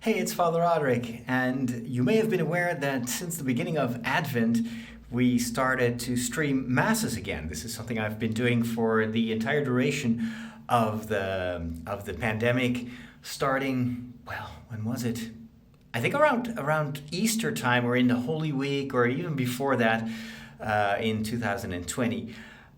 Hey, it's Father Roderick, and you may have been aware that since the beginning of Advent, we started to stream Masses again. This is something I've been doing for the entire duration of the pandemic, starting, well, when was it? I think around Easter time, or in the Holy Week, or even before that, in 2020.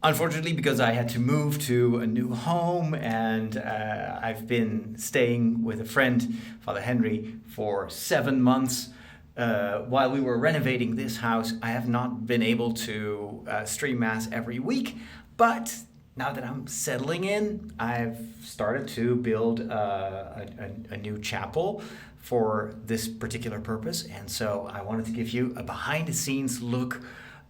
Unfortunately, because I had to move to a new home, and I've been staying with a friend, Father Henry, for 7 months. While we were renovating this house, I have not been able to stream Mass every week. But now that I'm settling in, I've started to build a new chapel for this particular purpose. And so I wanted to give you a behind-the-scenes look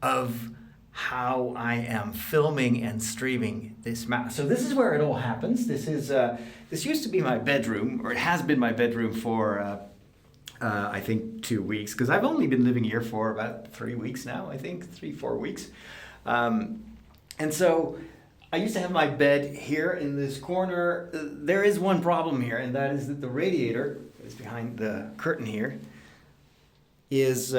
of how I am filming and streaming this Mass. So this is where it all happens. This used to be my bedroom, or it has been my bedroom for I think 2 weeks, because I've only been living here for about 3 weeks now. I think 3-4 weeks, and so I used to have my bed here in this corner. There is one problem here, and that is that the radiator is behind the curtain here. Is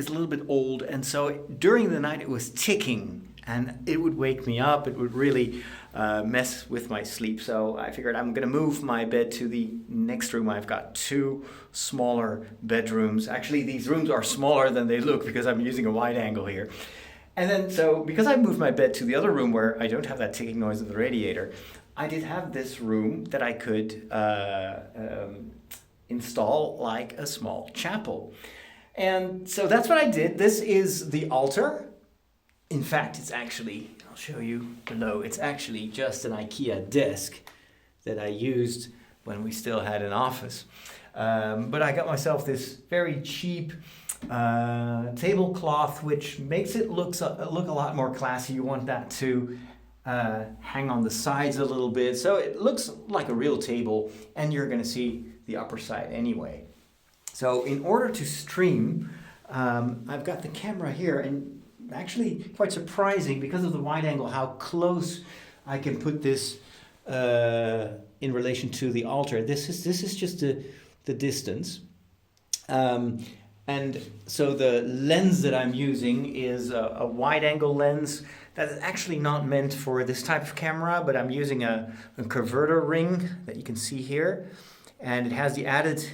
a little bit old, and so during the night it was ticking, and it would wake me up. It would really mess with my sleep. So I figured I'm going to move my bed to the next room. I've got 2 smaller bedrooms. Actually, these rooms are smaller than they look because I'm using a wide angle here. And then, so because I moved my bed to the other room where I don't have that ticking noise of the radiator, I did have this room that I could install like a small chapel. And so that's what I did. This is the altar. In fact, it's actually, I'll show you below, it's actually just an IKEA desk that I used when we still had an office. But I got myself this very cheap tablecloth, which makes it look a lot more classy. You want that to hang on the sides a little bit, so it looks like a real table, and you're going to see the upper side anyway. So in order to stream, I've got the camera here, and actually quite surprising because of the wide angle how close I can put this in relation to the altar. This is just the distance. And so the lens that I'm using is a wide angle lens that is actually not meant for this type of camera, but I'm using a converter ring that you can see here. And it has the added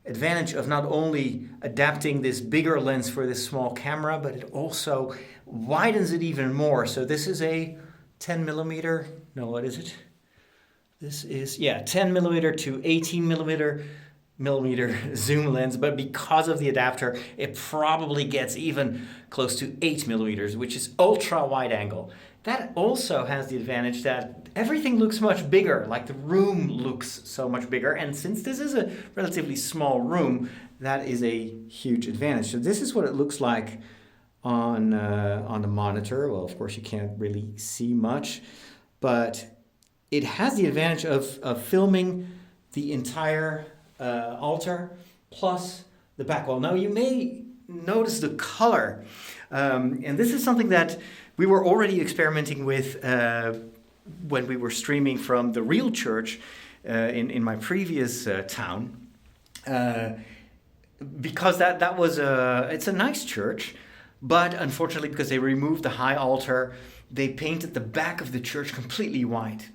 advantage of not only adapting this bigger lens for this small camera, but it also widens it even more. So this is a 10 millimeter, no, what is it? This is, 10 millimeter to 18 millimeter zoom lens, but because of the adapter, it probably gets even close to 8 millimeters, which is ultra wide angle. That also has the advantage that everything looks much bigger, like the room looks so much bigger. And since this is a relatively small room, that is a huge advantage. So this is what it looks like on the monitor. Well, of course, you can't really see much, but it has the advantage of filming the entire altar plus the back wall. Now, you may notice the color, and this is something that we were already experimenting with when we were streaming from the real church in my previous town, because that was it's a nice church, but unfortunately, because they removed the high altar, they painted the back of the church completely white.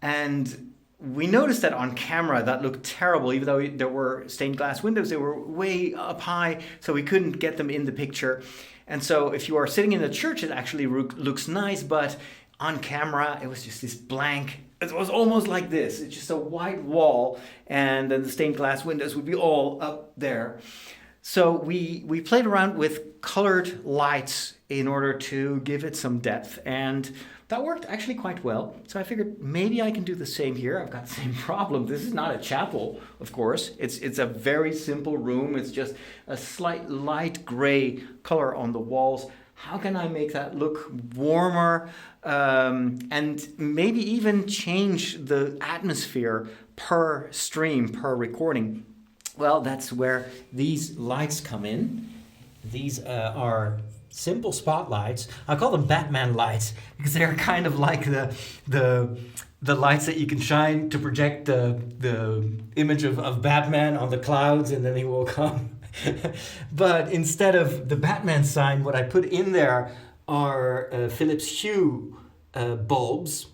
And we noticed that on camera that looked terrible, even though there were stained glass windows. They were way up high, so we couldn't get them in the picture. And so if you are sitting in the church, it actually looks nice, but on camera, it was just this blank. It was almost like this. It's just a white wall, and then the stained glass windows would be all up there. So we played around with colored lights in order to give it some depth, and that worked actually quite well. So I figured maybe I can do the same here. I've got the same problem. This is not a chapel, of course. It's a very simple room. It's just a slight light gray color on the walls. How can I make that look warmer, and maybe even change the atmosphere per stream, per recording? Well, that's where these lights come in. These are simple spotlights. I call them Batman lights because they're kind of like the the lights that you can shine to project the image of Batman on the clouds, and then he will come. But instead of the Batman sign, what I put in there are Philips Hue bulbs.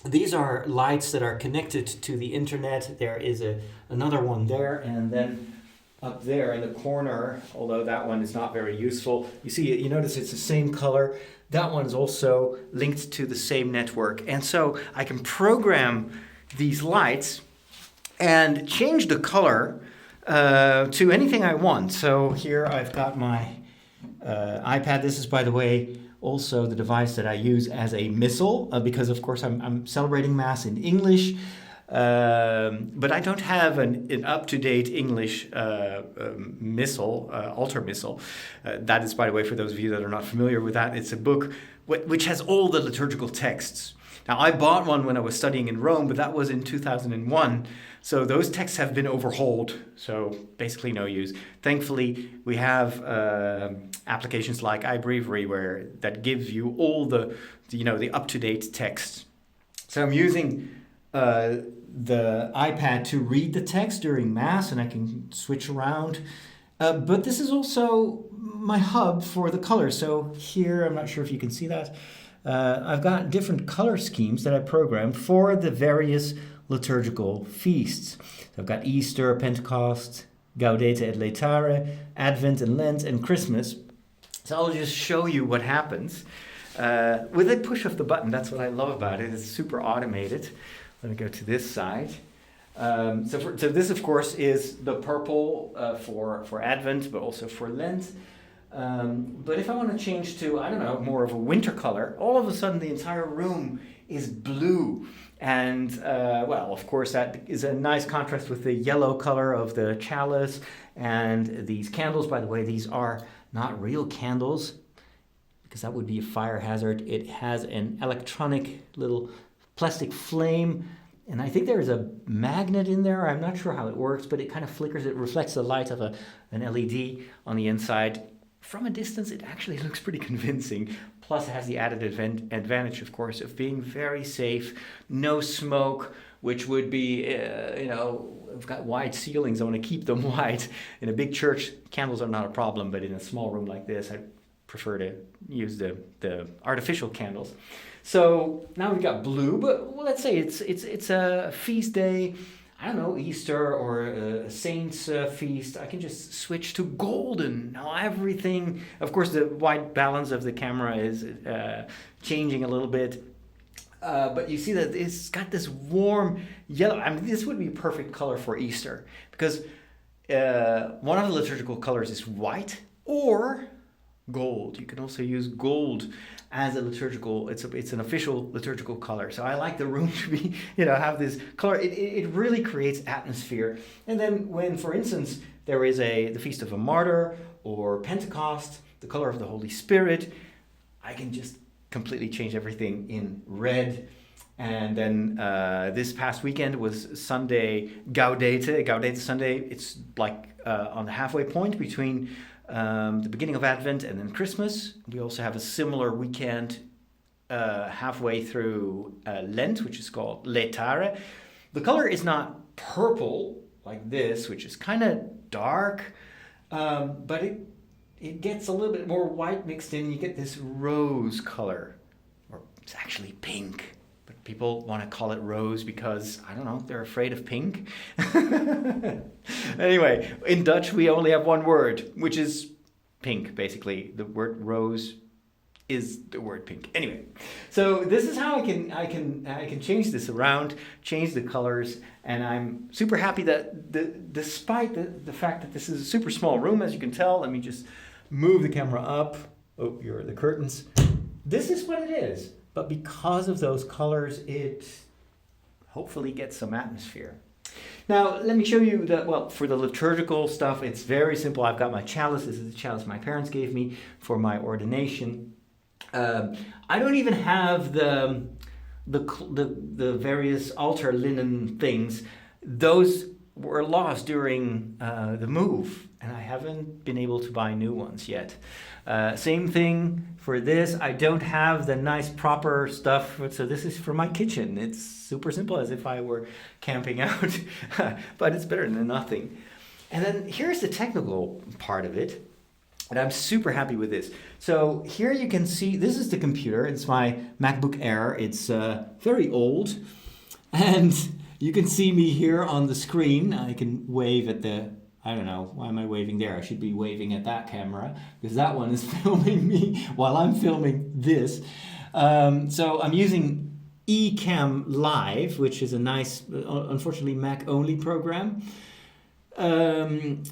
These are lights that are connected to the internet. There is another one there, and then up there in the corner, although that one is not very useful, you notice it's the same color. That one is also linked to the same network. And so I can program these lights and change the color to anything I want. So here I've got my iPad. This is, by the way, also the device that I use as a missal, because of course I'm celebrating Mass in English. But I don't have an up-to-date English missal, altar missal. That is, by the way, for those of you that are not familiar with that, it's a book which has all the liturgical texts. Now, I bought one when I was studying in Rome, but that was in 2001. So those texts have been overhauled, so basically no use. Thankfully, we have applications like iBreviary that gives you all the up-to-date text. So I'm using the iPad to read the text during Mass, and I can switch around. But this is also my hub for the colors. So here, I'm not sure if you can see that. I've got different color schemes that I programmed for the various liturgical feasts. So I've got Easter, Pentecost, Gaudete et Laetare, Advent and Lent, and Christmas. So I'll just show you what happens with a push of the button. That's what I love about it. It's super automated. Let me go to this side. So this, of course, is the purple for Advent, but also for Lent. But if I want to change to, I don't know, more of a winter color, all of a sudden the entire room is blue. And, well, of course, that is a nice contrast with the yellow color of the chalice. And these candles, by the way, these are not real candles, because that would be a fire hazard. It has an electronic little plastic flame, and I think there is a magnet in there. I'm not sure how it works, but it kind of flickers. It reflects the light of an LED on the inside. From a distance, it actually looks pretty convincing. Plus, it has the added advantage, of course, of being very safe. No smoke, which would be, we've got wide ceilings. I want to keep them wide. In a big church, candles are not a problem, but in a small room like this, I prefer to use the artificial candles. So now we've got blue, but let's say it's a feast day. I don't know, Easter or a saint's feast. I can just switch to golden. Now everything, of course, the white balance of the camera is changing a little bit. But you see that it's got this warm yellow. I mean, this would be a perfect color for Easter, because one of the liturgical colors is white or gold. You can also use gold as a liturgical, it's an official liturgical color. So I like the room to be, have this color. It really creates atmosphere. And then when, for instance, there is the Feast of a Martyr or Pentecost, the color of the Holy Spirit, I can just completely change everything in red. And then this past weekend was Sunday Gaudete Sunday. It's like on the halfway point between the beginning of Advent and then Christmas. We also have a similar weekend halfway through Lent, which is called Laetare. The color is not purple like this, which is kind of dark, but it gets a little bit more white mixed in. You get this rose color, or it's actually pink. But people want to call it rose because, I don't know, they're afraid of pink. Anyway, in Dutch we only have one word, which is pink, basically. The word rose is the word pink. Anyway, so this is how I can change this around, change the colors, and I'm super happy that despite the fact that this is a super small room, as you can tell. Let me just move the camera up. Oh, here are the curtains. This is what it is. But because of those colors, it hopefully gets some atmosphere. Now, let me show you for the liturgical stuff, it's very simple. I've got my chalice. This is the chalice my parents gave me for my ordination. I don't even have the various altar linen things. Those were lost during the move, and I haven't been able to buy new ones yet. Same thing for this. I don't have the nice proper stuff, so this is for my kitchen. It's super simple, as if I were camping out, but it's better than nothing. And then here's the technical part of it, and I'm super happy with this. So here you can see, this is the computer. It's my MacBook Air. It's very old, and you can see me here on the screen. I can wave at the, I don't know, why am I waving there? I should be waving at that camera, because that one is filming me while I'm filming this. So I'm using eCam Live, which is a nice, unfortunately Mac-only program. And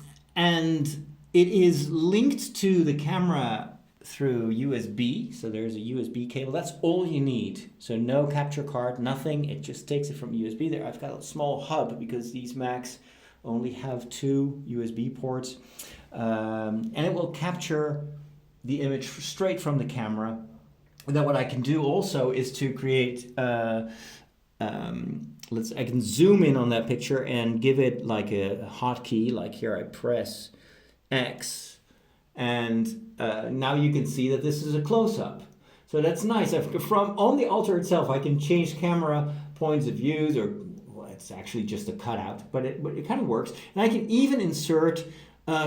it is linked to the camera through USB, so there's a USB cable. That's all you need. So no capture card, nothing. It just takes it from USB there. I've got a small hub because these Macs only have 2 USB ports, and it will capture the image straight from the camera. And then what I can do also is to create, I can zoom in on that picture and give it like a hotkey, like here I press X, and now you can see that this is a close-up. So that's nice. From on the altar itself, I can change camera points of views, or well, it's actually just a cutout, but it kind of works. And I can even insert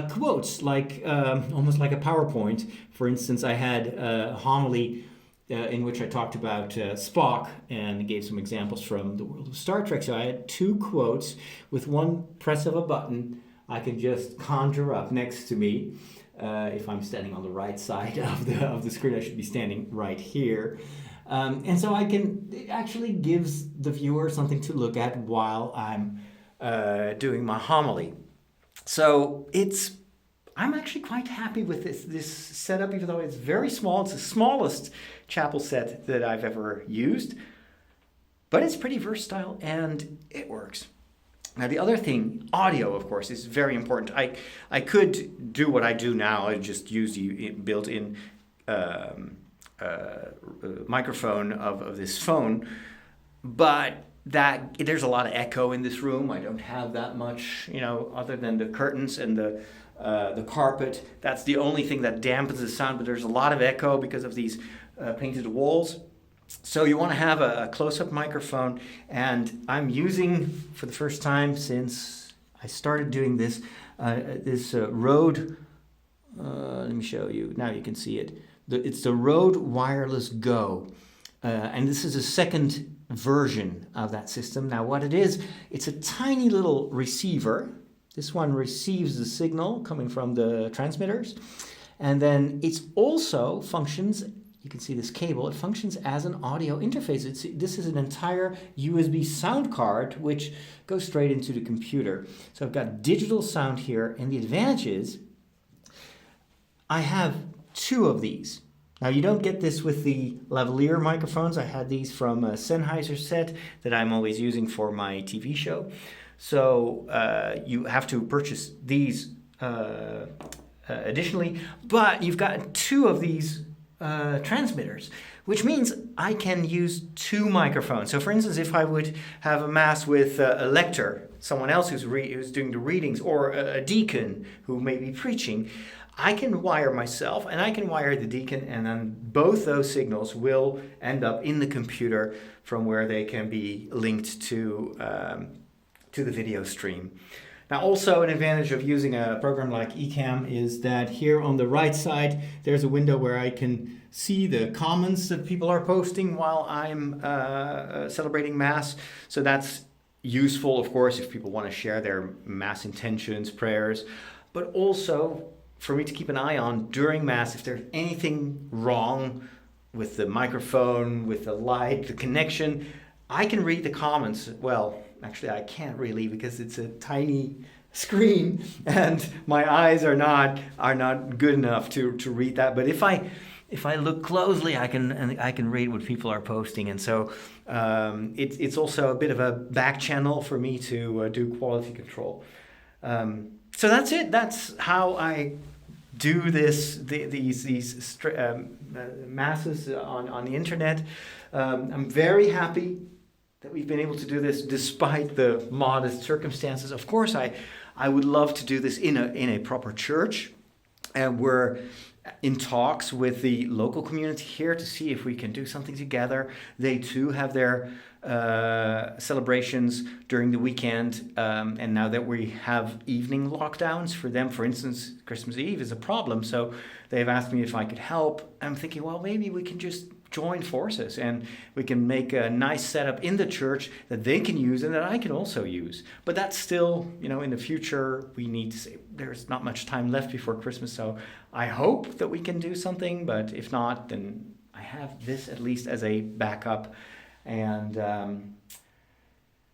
quotes, like almost like a PowerPoint. For instance, I had a homily in which I talked about Spock and gave some examples from the world of Star Trek. So I had 2 quotes with one press of a button. I can just conjure up next to me. If I'm standing on the right side of the screen, I should be standing right here. And so it actually gives the viewer something to look at while I'm doing my homily. So I'm actually quite happy with this setup, even though it's very small. It's the smallest chapel set that I've ever used, but it's pretty versatile and it works. Now the other thing, audio, of course, is very important. I could do what I do now. I just use the built-in microphone of this phone, but there's a lot of echo in this room. I don't have that much, other than the curtains and the carpet. That's the only thing that dampens the sound, but there's a lot of echo because of these painted walls. So you want to have a close-up microphone, and I'm using, for the first time since I started doing this, this Rode, let me show you, now you can see it. It's the Rode Wireless Go, and this is a second version of that system. Now what it is, it's a tiny little receiver. This one receives the signal coming from the transmitters, and then it also functions, you can see this cable, it functions as an audio interface. This is an entire USB sound card which goes straight into the computer. So I've got digital sound here, and the advantage is I have 2 of these. Now you don't get this with the lavalier microphones. I had these from a Sennheiser set that I'm always using for my TV show. So you have to purchase these additionally, but you've got 2 of these transmitters, which means I can use 2 microphones. So for instance, if I would have a mass with a lector, someone else who's doing the readings, or a deacon who may be preaching, I can wire myself and I can wire the deacon, and then both those signals will end up in the computer from where they can be linked to the video stream. Now also an advantage of using a program like eCam is that here on the right side there's a window where I can see the comments that people are posting while I'm celebrating Mass. So that's useful, of course, if people want to share their Mass intentions, prayers, but also for me to keep an eye on during Mass if there's anything wrong with the microphone, with the light, the connection. I can read the comments. Well, actually I can't really, because it's a tiny screen and my eyes are not good enough to read that. But if I look closely, I can read what people are posting, and so it's also a bit of a back channel for me to do quality control. So that's it. That's how I do these masses on the internet. I'm very happy that we've been able to do this despite the modest circumstances. Of course, I would love to do this in a proper church. And we're in talks with the local community here to see if we can do something together. They too have their celebrations during the weekend. And now that we have evening lockdowns for them, for instance, Christmas Eve is a problem. So they've asked me if I could help. I'm thinking, well, maybe we can just join forces and we can make a nice setup in the church that they can use and that I can also use. But that's still, in the future, we need to say there's not much time left before Christmas. So I hope that we can do something, but if not, then I have this at least as a backup. And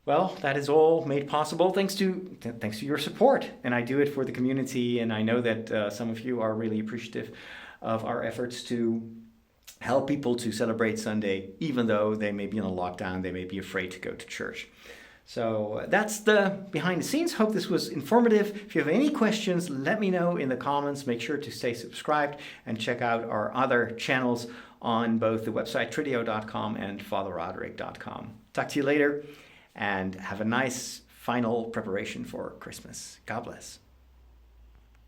well, that is all made possible thanks to your support. And I do it for the community. And I know that some of you are really appreciative of our efforts to help people to celebrate Sunday, even though they may be in a lockdown, they may be afraid to go to church. So that's the behind the scenes. Hope this was informative. If you have any questions, let me know in the comments. Make sure to stay subscribed and check out our other channels on both the website tridio.com and fatherroderick.com. Talk to you later and have a nice final preparation for Christmas. God bless.